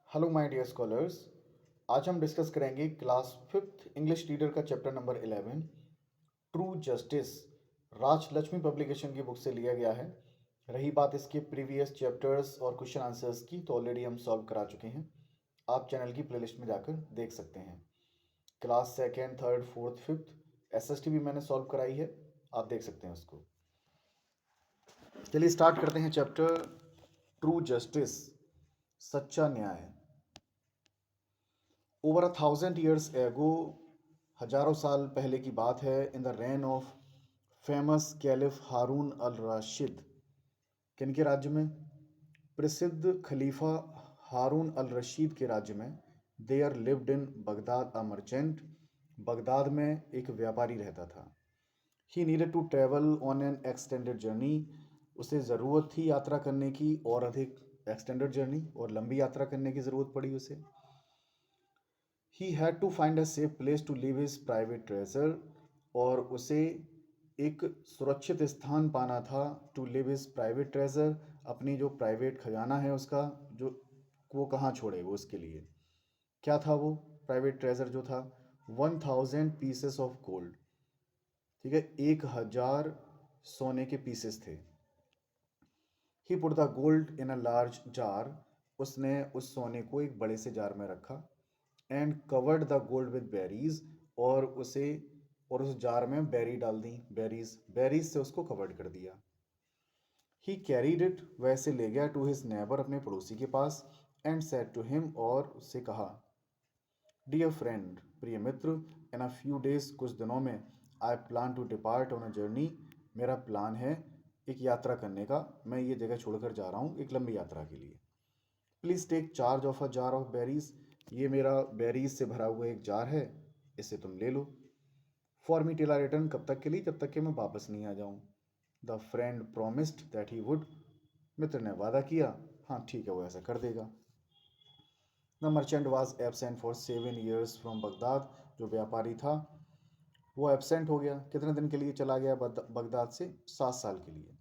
Hello my dear scholars. आज हम discuss करेंगे क्लास फिफ्थ इंग्लिश रीडर का चैप्टर नंबर 11 ट्रू जस्टिस। राज Lakshmi publication की बुक से लिया गया है। रही बात इसके प्रीवियस चैप्टर्स और क्वेश्चन आंसर्स की, तो ऑलरेडी हम सॉल्व करा चुके हैं। आप चैनल की प्लेलिस्ट में जाकर देख सकते हैं। Class second, third, fourth, fifth SST भी मैंने सॉल्व कराई है, आप देख सकते हैं उसको। चलिए स्टार्ट करते हैं चैप्टर ट्रू जस्टिस, सच्चा न्याय। ओवर 1,000 years एगो, हजारों साल पहले की बात है, in the reign of famous caliph Harun al Rashid. किन के राज्य में? प्रसिद्ध खलीफा हारून अल रशीद के राज्य में। There lived in Baghdad a merchant. Baghdad में एक व्यापारी रहता था। He needed to travel on an extended journey. उसे ज़रूरत थी यात्रा करने की, और अधिक एक्सटेंडेड जर्नी और लंबी यात्रा करने की ज़रूरत पड़ी उसे। He had to find a safe place to live his private treasure. और उसे एक सुरक्षित स्थान पाना था, to live his private treasure, अपनी जो प्राइवेट खजाना है उसका, जो वो कहाँ छोड़े वो उसके लिए। क्या था वो प्राइवेट ट्रेजर जो था? 1,000 pieces ऑफ गोल्ड। ठीक है, 1,000 सोने के पीसेस थे। He put the gold in a large jar. उसने उस सोने को एक बड़े से जार में रखा। And covered the gold with berries. और उस जार में बेरी डाल दी, बेरीज बेरीज से उसको कवर्ड कर दिया। ही कैरीड इट, वैसे ले गया, टू हिज नेबर, अपने पड़ोसी के पास। एंड सेड टू हिम, और उससे कहा, डियर फ्रेंड, प्रिय मित्र, इन अ फ्यू डेज, कुछ दिनों में, I plan to depart on a journey. मेरा प्लान है एक यात्रा करने का। मैं ये जगह छोड़कर जा रहा हूँ एक लंबी यात्रा के लिए। Please take charge of a jar of berries. ये मेरा बेरीज से भरा हुआ एक जार है, इसे तुम ले लो। For me till I return, कब तक के लिए? जब तक कि मैं वापस नहीं आ जाऊँ। The friend promised that he would. मित्र ने वादा किया, हाँ ठीक है, वो ऐसा कर देगा। The merchant was absent for 7 years from Baghdad. जो व्यापारी था वो एबसेंट हो गया। कितने दिन के लिए चला गया बगदाद से? 7 साल के लिए।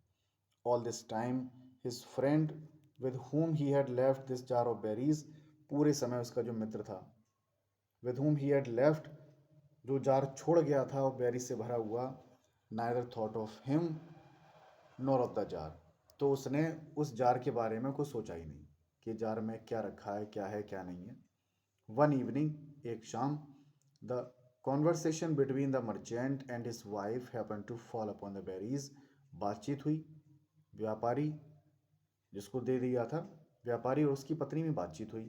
All this time his friend with whom he had left this jar of berries, पूरे समय उसका जो मित्र था, with whom he had left, जो जार छोड़ गया था वो बेरी से भरा हुआ, neither thought of him nor of the jar, तो उसने उस जार के बारे में कुछ सोचा ही नहीं कि जार में क्या रखा है, क्या है क्या नहीं है। वन इवनिंग, एक शाम, the conversation between the merchant and his wife happen to fall upon the berries. बातचीत हुई, व्यापारी जिसको दे दिया था, व्यापारी और उसकी पत्नी में बातचीत हुई।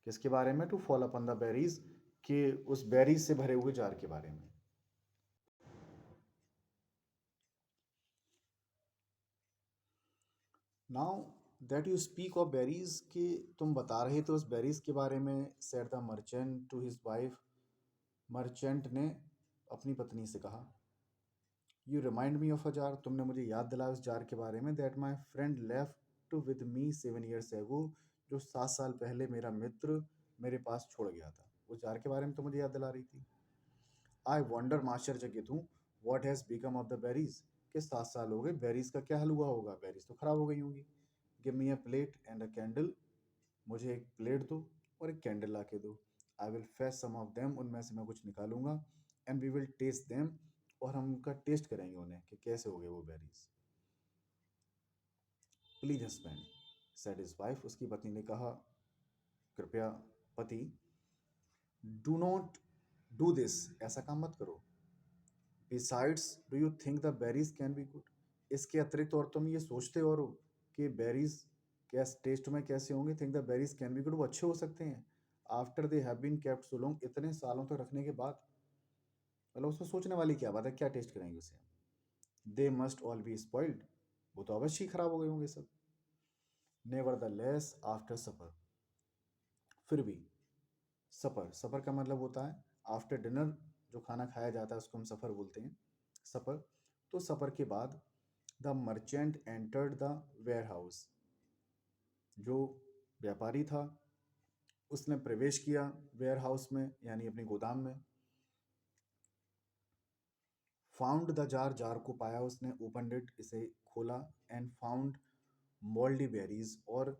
किसके बारे में? To fall upon the berries, के उस बेरीज से भरे हुए जार के बारे में। Now that you speak of berries, के तुम बता रहे थे उस बेरीज के बारे में। Said the merchant to his wife, merchant ने अपनी पत्नी से कहा, you remind me of a jar, तुमने मुझे याद दिलाया उस जार के बारे में, that my friend left with me 7 years एगो, जो 7 साल पहले मेरा मित्र मेरे पास छोड़ गया था। उस जार के बारे में तो मुझे याद दिला रही थी। आई वंडर, मैं आश्चर्यचकित हूँ, what has become of the berries, के 7 साल हो गए, बेरीज का क्या हाल हुआ होगा? बेरीज तो खराब हो गई होंगी। Give me a plate and a candle, मुझे एक प्लेट दो और एक कैंडल ला के दो। I will fetch some of them, उनमें से मैं कुछ निकालूंगा। And we will taste them, और हम उनका टेस्ट करेंगे उन्हें कि कैसे हो गए वो berries. Please husband, said his wife, उसकी पत्नी ने कहा, कृपया पति, डू नॉट डू दिस, ऐसा काम मत करो। Besides, do you think the berries can be good, इसके अतिरिक्त और तुम ये सोचते और हो कि बेरीज कैस टेस्ट में कैसे होंगे? Think the berries can be good, वो अच्छे हो सकते हैं। After they have been kept so long, इतने सालों तक रखने के बाद। मतलब उसमें सोचने वाली क्या बात है, क्या टेस्ट करेंगे उसे? They must all B spoiled, वो तो अवश्य ही खराब हो गए होंगे सब। नेवर द लेस आफ्टर सपर, फिर भी। सपर, सपर का मतलब होता है आफ्टर डिनर, जो खाना खाया जाता है उसको हम सफर बोलते हैं, सपर। तो सपर के बाद, the merchant entered the warehouse, जो व्यापारी था उसने प्रवेश किया वेयर हाउस में, यानी अपने गोदाम में। फाउंड द जार, जार को पाया उसने। ओपन इट, इसे खोला। एंड फाउंड मोल्डी बेरीज, और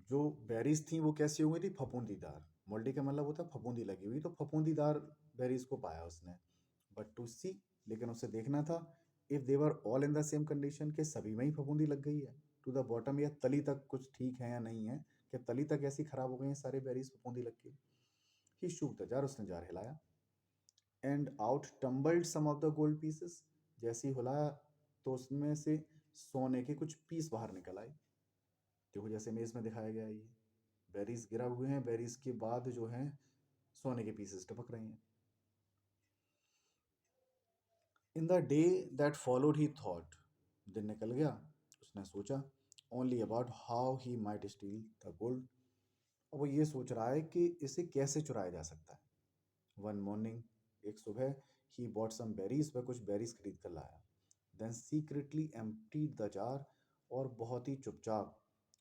जो बेरीज थी वो कैसी हो गई थी, फफूंदीदार। मोल्डी का मतलब होता है फफूंदी लगी हुई, तो फफूंदीदार बेरीज को पाया उसने। बट टू सी, लेकिन उसे देखना था, if they were all in the same condition, के सभी में ही फफूंदी लग गई है, टू द बॉटम, या तली तक कुछ ठीक है या नहीं है, कि तली तक ऐसी खराब हो गई हैं सारे बेरीज फफूंदी लग के। ही शूक द जार, उसने जार हिलाया, and out tumbled some of the gold pieces. जैसे ही हिलाया तो उसमें से सोने के कुछ पीस बाहर निकल आए। देखो जैसे इमेज में दिखाया गया है, ये बेरीज गिरा हुए हैं, बेरीज के बाद जो है सोने के पीसेस टपक रहे हैं। In the day that followed he thought, दिन निकल गया, उसने सोचा, only about how he might steel the gold. अब वो ये सोच रहा है कि इसे कैसे चुराया जा सकता है। वन मॉर्निंग, एक सुबह, ही बॉट सम बेरीज, वह कुछ बेरीज खरीद कर लाया। Then secretly emptied the jar, और बहुत ही चुपचाप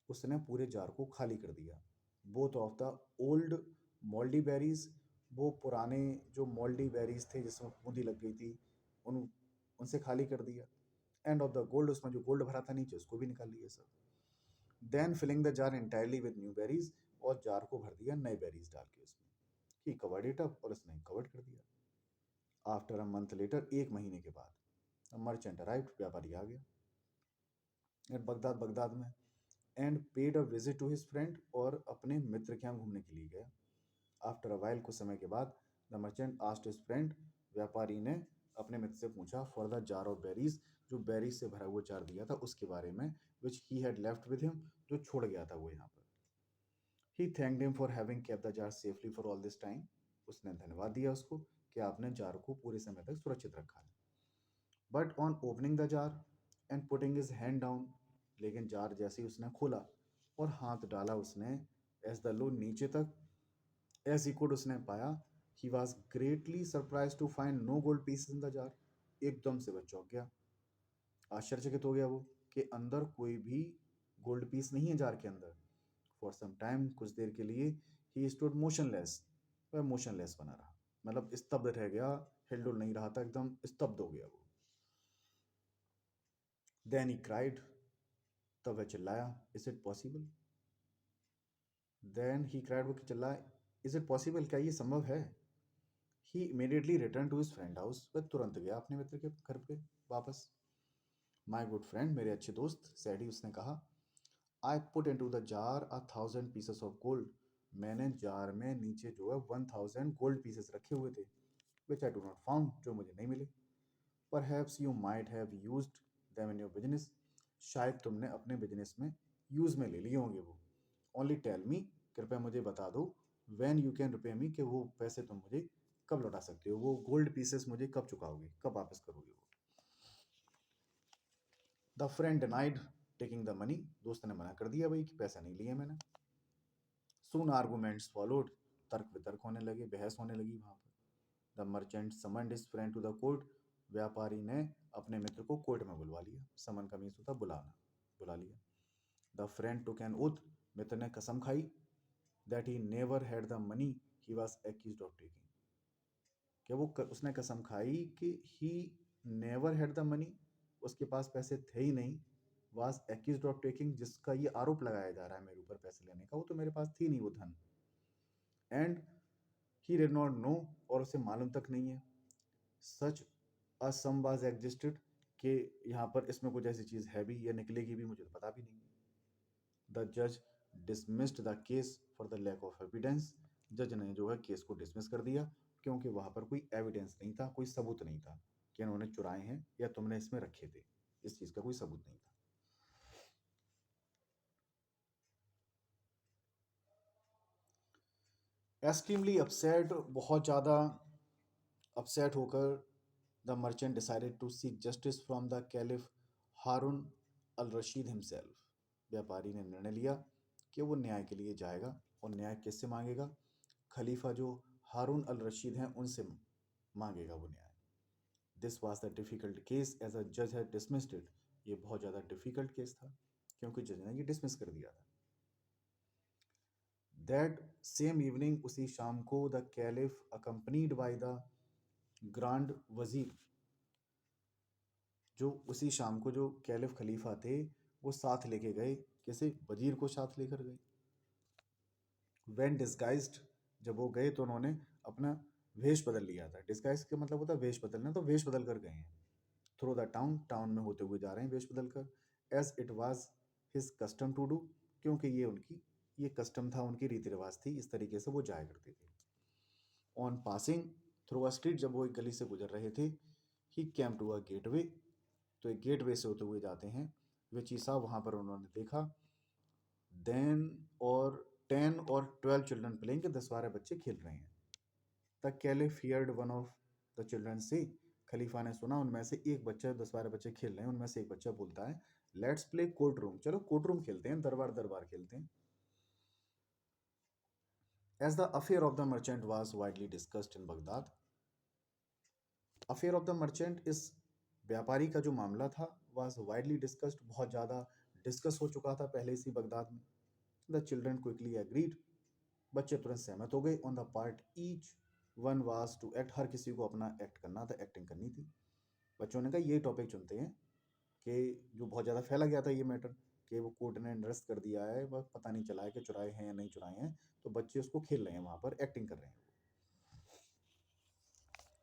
उसने पूरे जार को खाली कर दिया। Both of the old mouldy berries, वो पुराने जो मोल्डी बेरीज थे जिसमें फफूंदी लग गई थी, उन उनसे खाली कर दिया। एंड ऑफ द गोल्ड, उसमें जो गोल्ड भरा था नीचे उसको भी निकाल लिया सब। Then filling the jar entirely with new berries, और जार को भर दिया नए बेरीज डाल के उसमें। ही कवर्ड इट अप, और उसने कवर्ड कर दिया। आफ्टर अ मंथ लेटर, एक महीने के बाद, मर्चेंट अराइव्ड, व्यापारी आ गया एट बगदाद, बगदाद में, and paid a visit to his friend, और अपने मित्र के यहाँ घूमने के लिए गया। आफ्टर अ वाइल, कुछ समय के बाद, the merchant asked his friend, व्यापारी ने अपने मित्र से पूछा, for the jar of berries, जो बेरीज से भरा हुआ जार दिया था उसके बारे में, which he had left with him, जो छोड़ गया था वो यहाँ पर। He thanked him for having kept the jar safely for all this time, उसने धन्यवाद दिया उसको कि आपने जार को पूरे समय तक सुरक्षित रखा है। But on opening the jar and putting his hand down, लेकिन जार जैसे ही उसने खोला और हाथ डाला उसने एज द लो, नीचे तक, एज ही कुड, उसने पाया, he was greatly surprise to find no gold piece in the jar. एकदम से वह चौंक गया, आश्चर्यचकित हो गया वो, कि अंदर कोई भी गोल्ड पीस नहीं है जार के अंदर। फॉर सम टाइम, कुछ देर के लिए, ही स्टूड मोशनलेस, वह मोशनलेस बना रहा, मतलब स्तब्ध रह गया, हिलडुल नहीं रहा था, एकदम स्तब्ध हो गया वो। देन ही क्राइड, तब वह चिल्लाया, is it possible. Then he cried, वो चिल्लाया, इज इट पॉसिबल, क्या ये संभव है। He immediately return to his friend house, वह तुरंत गया अपने मित्र के घर पे वापस। माई गुड फ्रेंड, मेरे अच्छे दोस्त, सैडी, उसने कहा, I put into the jar 1,000 pieces of gold, मैंने जार में नीचे जो है 1,000 गोल्ड पीसेस रखे हुए थे, विच आई डू नॉट फाउंड, जो मुझे नहीं मिले। Perhaps you might have used them in your business, शायद तुमने अपने बिजनेस में यूज़ में ले लिए होंगे वो। ओनली टेल मी, कृपया मुझे बता दो, व्हेन यू कैन रिपे मी, कि वो पैसे तुम मुझे कब लौटा सकते हो, वो गोल्ड पीसेस मुझे कब चुकाओगे, कब वापस करोगे वो। The friend denied taking the money, दोस्त ने मना कर दिया भाई कि पैसा नहीं लिए मैंने। सून आर्गूमेंट्स फॉलोड, तर्क वितर्क होने लगे, बहस होने लगी वहां पर। The merchant summoned his friend to the court, व्यापारी ने अपने मित्र को कोर्ट में बुलवा लिया। समन का मीन्स होता बुलाना, बुला लिया। The friend took an oath, मित्र ने कसम खाई, that he never had the money he was accused of taking, कि वो उसने कसम खाई कि he never had the money, उसके पास पैसे थे ही नहीं, वाज एक्यूज्ड ऑफ टेकिंग, जिसका ये आरोप लगाया जा रहा है मेरे ऊपर पैसे लेने का, वो तो मेरे पास थी नहीं वो धन। And he did not know, और उसे मालूम तक नहीं है, सच अ सम वाज एग्जिस्टेड, कि यहाँ पर इसमें कुछ ऐसी चीज़ है भी या निकलेगी भी, मुझे तो पता भी नहीं। द जज dismissed the case for the lack of evidence, जज ने जो है केस को डिसमिस कर दिया, क्योंकि वहां पर कोई एविडेंस नहीं था, कोई सबूत नहीं था कि इन्होंने चुराए हैं या तुमने इसमें रखे थे, इस चीज का कोई सबूत नहीं था। एक्सट्रीमली अपसेट, बहुत ज़्यादा अपसेट होकर, the merchant decided to seek justice from the caliph Harun al Rashid himself, व्यापारी ने निर्णय लिया कि वो न्याय के लिए जाएगा, और न्याय किससे मांगेगा, खलीफा जो हारून अल रशीद हैं उनसे मांगेगा वो न्याय। This was the difficult case as a जज हैड डिसमिस्ड इट, ये बहुत ज़्यादा डिफ़िकल्ट केस था क्योंकि जज ने ये डिसमिस कर दिया था। दैट सेम इवनिंग, उसी शाम को, the caliph accompanied by the grand वजीर, जो उसी शाम को जो कैलिफ खलीफा थे वो साथ लेके गए, कैसे, वजीर को साथ लेकर गए। वेन डिस्गाइज्ड, जब वो गए तो उन्होंने अपना वेश बदल लिया था। डिस्गाइज का मतलब होता है वेश बदलना, तो वेश बदल कर गए हैं। थ्रू द टाउन, टाउन में होते हुए जा रहे हैं वेश बदल कर। As it was his custom to do, क्योंकि ये कस्टम था, उनकी रीति रिवाज थी, इस तरीके से वो जाया करते थे। On passing through a street, जब वो एक गली से गुजर रहे थे, he came to a gateway, तो एक गेटवे से होते हुए जाते हैं, विच ही सा, वहाँ पर उन्होंने देखा, देन और 10 और 12 चिल्ड्रन प्लेइंग, के 10-12 बच्चे खेल रहे हैं। The caliph heard one of the children से, खलीफा ने सुना उनमें से एक बच्चा, 10-12 बच्चे खेल रहे हैं, उनमें से एक बच्चा बोलता है, लेट्स प्ले कोर्ट रूम, चलो कोर्ट रूम खेलते हैं, दरबार दरबार खेलते हैं। As the affair of the merchant was widely discussed in Baghdad, affair of the merchant, इस व्यापारी का जो मामला था, वॉज वाइडली डिस्कस्ड, बहुत ज़्यादा डिस्कस हो चुका था पहले इसी बगदाद में। द चिल्ड्रन क्विकली एग्रीड, बच्चे तुरंत सहमत हो गए। On the part each one was to act, हर किसी को अपना एक्ट करना था, एक्टिंग करनी थी। बच्चों ने कहा ये टॉपिक चुनते हैं, कि जो बहुत ज़्यादा फैला गया था ये मैटर, कि वो कोर्ट ने निरस्त कर दिया है, वह पता नहीं चला है कि चुराए हैं या नहीं चुराए हैं, तो बच्चे उसको खेल रहे हैं, वहाँ पर एक्टिंग कर रहे हैं।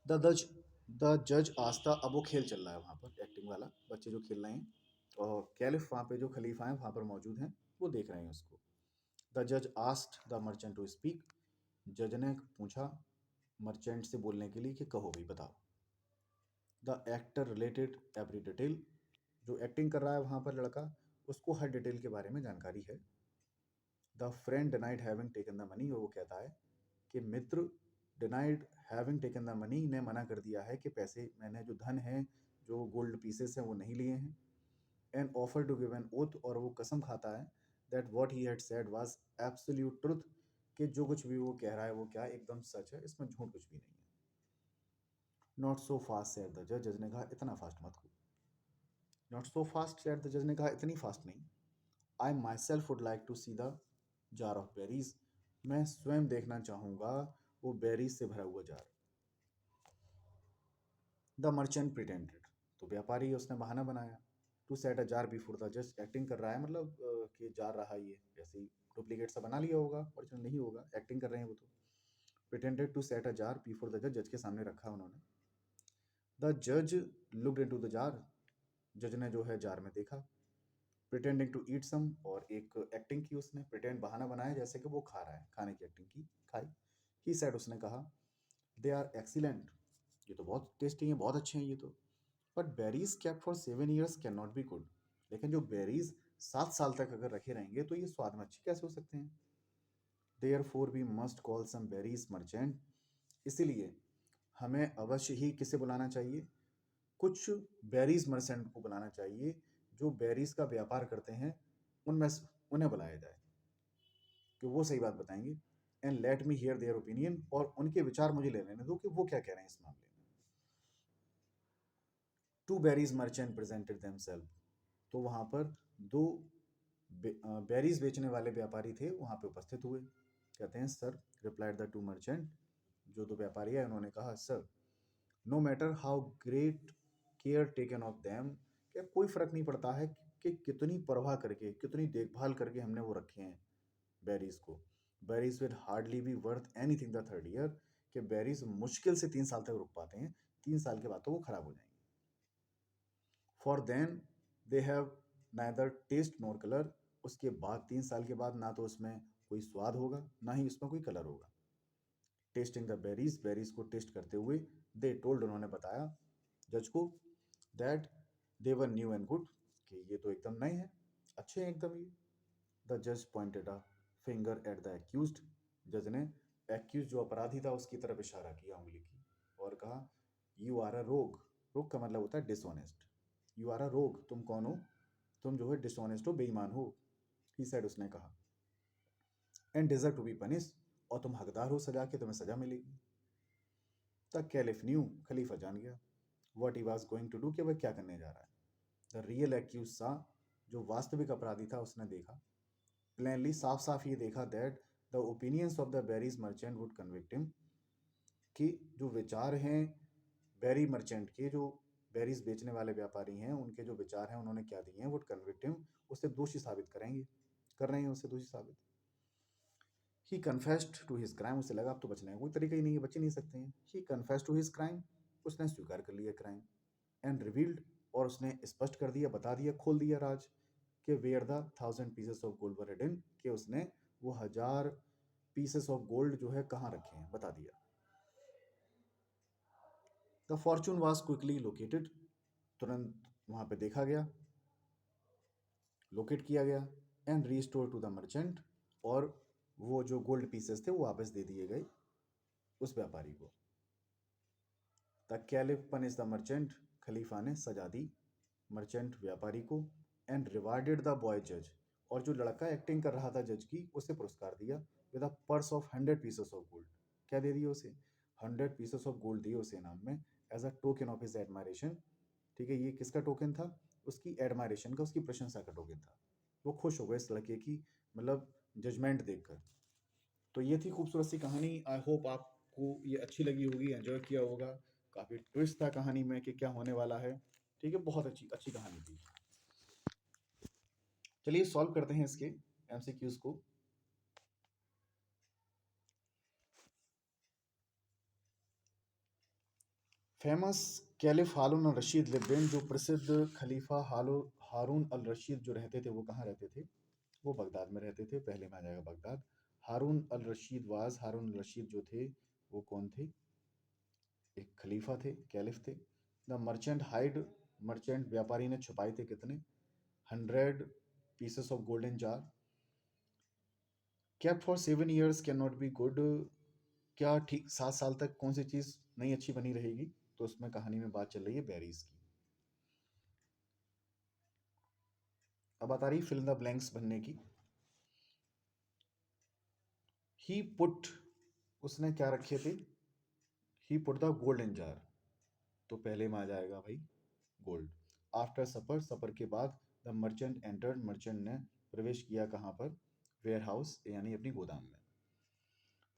द जज द जज आस्था, अब वो खेल चल रहा है वहाँ पर, एक्टिंग वाला, बच्चे जो खेल रहे हैं, और कैलिफ वहाँ पे जो खलीफा हैं वहाँ पर मौजूद हैं, वो देख रहे हैं उसको। द जज asked the merchant to speak, जज ने पूछा मर्चेंट से बोलने के लिए कि कहो भाई बताओ। The actor related every detail, जो एक्टिंग कर रहा है वहाँ पर लड़का, उसको हर डिटेल के बारे में जानकारी है। The friend denied having taken the money, और वो कहता है कि मित्र denied having taken the money, ने मना कर दिया है कि पैसे, मैंने जो धन है, जो गोल्ड पीसेस हैं, वो नहीं लिए हैं। And offer to give an oath, और वो कसम खाता है, that what he had said was absolute truth, कि जो कुछ भी वो कह रहा है वो क्या एकदम सच है, इसमें झूठ कुछ भी नहीं है। Not so fast said the जज, जज ने कहा इतना फास्ट मत हो। Not so fast said the जज ने कहा इतनी फास्ट नहीं। I myself would like to see the jar of berries, मैं स्वयं देखना चाहूँगा वो बेरीज से भरा हुआ जार। द मर्चेंट प्रिटेंडेड, तो व्यापारी उसने बहाना बनाया, to set a jar before the जज, एक्टिंग कर रहा है, मतलब कि जार रहा ये, ऐसे ही डुप्लीकेट सा बना लिया होगा, ओरिजिनल नहीं होगा, एक्टिंग कर रहे हैं वो तो। Pretended to set a jar before the जज, जज के सामने रखा उन्होंने। द जज लुक्ड इनटू द जार, जज ने जो है जार में देखा। प्रिटेंडिंग टू ईट सम, और एक एक्टिंग की उसने, प्रिटेंड बहाना बनाया जैसे कि वो खा रहा है, खाने की एक्टिंग की, खाई। ही सेड, उसने कहा, दे आर एक्सीलेंट, ये तो बहुत टेस्टी हैं, बहुत अच्छे हैं ये तो। But berries kept for 7 years can not be good, लेकिन जो बेरीज 7 साल तक अगर रखे रहेंगे तो ये स्वाद में अच्छे कैसे हो सकते हैं। Therefore we must call some berries merchant, इसीलिए हमें अवश्य ही किसे बुलाना चाहिए, कुछ बेरीज मर्चेंट को बुलाना चाहिए, जो बेरीज का व्यापार करते हैं, उनमें उन्हें बुलाया जाए, कि वो सही बात बताएंगे। And let me here their opinion, और उनके विचार मुझे ले लेने दो कि वो क्या कह रहे हैं इस मामले में। Two berries merchant presented themselves, तो वहाँ पर दो बेरीज बेचने वाले व्यापारी थे, वहाँ पे उपस्थित हुए। कहते हैं, sir, replied the two merchant, जो दो व्यापारी है उन्होंने कहा, sir, no matter how great care taken of them, क्या कोई फर्क नहीं पड़ता है कि कितनी परवाह करके, कितनी देखभाल करके हमने वो रखे हैं बेरीज को। Berries will hardly B worth anything the third year, कि बेरीज मुश्किल से 3 साल तक रुक पाते हैं, 3 साल के बाद तो वो खराब हो जाएंगे। For then they have neither taste nor colour, उसके बाद 3 साल के बाद ना तो उसमें कोई स्वाद होगा, ना ही उसमें कोई कलर होगा। टेस्टिंग द बेरीज, बेरीज को टेस्ट करते हुए, दे टोल्ड, उन्होंने बताया जज को, that they were new and good, कि ये तो एकदम नए हैं, अच्छे हैं एकदम ये। द जज pointed a finger at the accused, जज ने एक्यूज जो अपराधी था उसकी तरफ इशारा किया उंगली की, और कहा, यू आर अ रोग, रोग का मतलब होता है डिसऑनेस्ट, यू आर अ रोग, तुम कौन हो, तुम जो है डिसऑनेस्ट हो, बेईमान हो। ही सेड, उसने कहा, and deserve to be punish, और तुम हकदार हो सजा के, तुम्हें सजा मिलेगी। द कैलिफ न्यू, खलीफा जान गया, what he was going to do, कि वह क्या करने जा रहा है। द रियल एक्यूज सा, जो वास्तविक अपराधी था, उसने देखा, प्लेनली, साफ साफ ये देखा, that the opinions of the berries merchant would convict him, कि जो विचार हैं बेरी मर्चेंट के, जो बेरीज बेचने वाले व्यापारी हैं, उनके जो विचार हैं उन्होंने क्या दिए हैं, वुड कन्विक्ट हिम, उसे दोषी साबित करेंगे, कर रहे हैं उसे दोषी साबित। ही कन्फेस्ड टू हिज क्राइम, उसे लगा अब तो बचने का कोई तरीका ही नहीं है, बच ही नहीं सकते हैं। ही कन्फेस्ड टू हिज क्राइम, उसने स्वीकार कर लिया क्राइम। एंड रिवील्ड, और उसने स्पष्ट कर दिया, बता दिया, खोल दिया राज कि where the 1000 pieces of gold were hidden, कि उसने वो 1000 पीसेस ऑफ गोल्ड जो है कहाँ रखे हैं, बता दिया। The fortune was quickly located, तुरंत वहां पे देखा गया, लोकेट किया गया। And restore to the merchant, और वो जो गोल्ड पीसेस थे वो वापस दे दिए गए उस व्यापारी को। The caliph punish the merchant, खलीफा ने सजा दी मर्चेंट व्यापारी को। एंड रिवार्डेड द बॉय जज, और जो लड़का एक्टिंग कर रहा था जज की, उसे पुरस्कार दिया with a purse of 100 pieces of gold. क्या दे दिया उसे? 100 पीसेस ऑफ गोल्ड दिए उसे इनाम में, as a token of his admiration. ठीक है, ये किसका टोकन था? उसकी एडमायरेशन का, उसकी प्रशंसा का टोकन था। वो खुश हो गए इस लड़के की मतलब जजमेंट देखकर। तो ये थी खूबसूरत सी कहानी। आई होप आपको ये अच्छी लगी होगी, एंजॉय किया होगा। काफ़ी ट्विस्ट था कहानी में कि क्या होने वाला है। ठीक है, बहुत अच्छी अच्छी कहानी थी। चलिए सॉल्व करते हैं इसके एमसीक्यूज को। Famous caliph Harun al Rashid lived in, जो प्रसिद्ध खलीफा हारून अल रशीद जो रहते थे वो कहाँ रहते थे? वो बगदाद में रहते थे। पहले में आ जाएगा Baghdad. Harun al Rashid was, Harun al Rashid जो थे वो कौन थे? एक खलीफा थे, कैलिफ थे। द मर्चेंट हाइड, मर्चेंट व्यापारी ने छुपाए थे कितने? 100 pieces of golden jar. Kept for 7 years can not be good, क्या ठीक 7 साल तक कौन सी चीज़ नहीं अच्छी बनी रहेगी? तो उसमें कहानी में बात चल रही है बेरीज की। अब बात आ रही फिल इन द ब्लैंक्स बनने की। ही पुट, उसने क्या रखे थे? He put the gold in jar, तो पहले में आ जाएगा भाई गोल्ड। आफ्टर सपर, सपर के बाद द मर्चेंट एंटर्ड, मर्चेंट ने प्रवेश किया कहाँ पर? वेयर हाउस, यानी अपनी गोदाम में।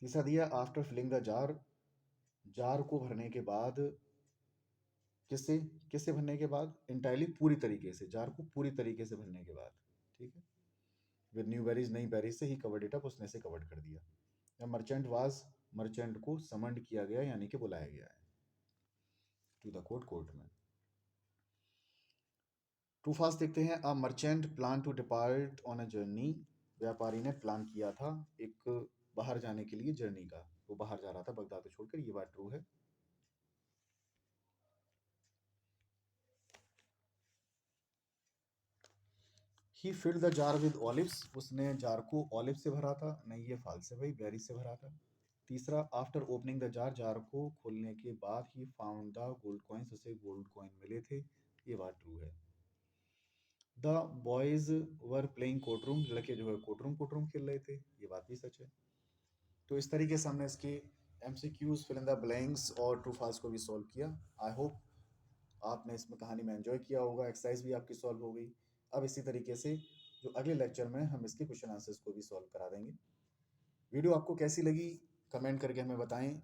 तीसरा दिया after filling the jar, jar को भरने के बाद, किससे किससे भरने के बाद? इंटायरली, पूरी तरीके से, जार को पूरी तरीके से भरने के बाद। ठीक है, विद न्यू बेरीज, नई बेरीज से ही कवर्ड इट अप, उसने से कवर्ड कर दिया। या मर्चेंट वाज, मर्चेंट को समंड किया गया यानी कि बुलाया गया है टू द कोर्ट, कोर्ट में। टू फास्ट देखते हैं। A merchant plan to depart on a journey, व्यापारी ने प्लान किया था एक बाहर जाने के लिए जर्नी का, वो बाहर जा रहा था बगदाद को छोड़कर, ये बात ट्रू है। He filled the jar with olives, उसने जार को ऑलिव से भरा था, नहीं ये फाल्स है भाई, बेरी से भरा था। तीसरा after opening the jar, jar को खोलने के बाद he found the gold coins, उसे गोल्ड कॉइन मिले थे, ये बात ट्रू है। The boys were playing court room, लड़के जो है कोर्ट रूम खेल रहे थे, ये बात भी सच है। तो इस तरीके से हमने इसके MCQs, fill in the blanks और ट्रू फॉल्स को भी सॉल्व किया। आई होप आपने इसमें कहानी में एंजॉय किया होगा, एक्सरसाइज भी आपकी सॉल्व हो गई। अब इसी तरीके से जो अगले लेक्चर में हम इसके क्वेश्चन आंसर्स को भी सॉल्व करा देंगे। वीडियो आपको कैसी लगी कमेंट करके हमें बताएं।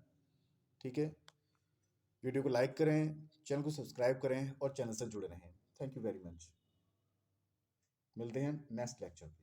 ठीक है, वीडियो को लाइक करें, चैनल को सब्सक्राइब करें और चैनल से जुड़े रहें। Thank you very much. मिलते हैं नेक्स्ट लेक्चर पे।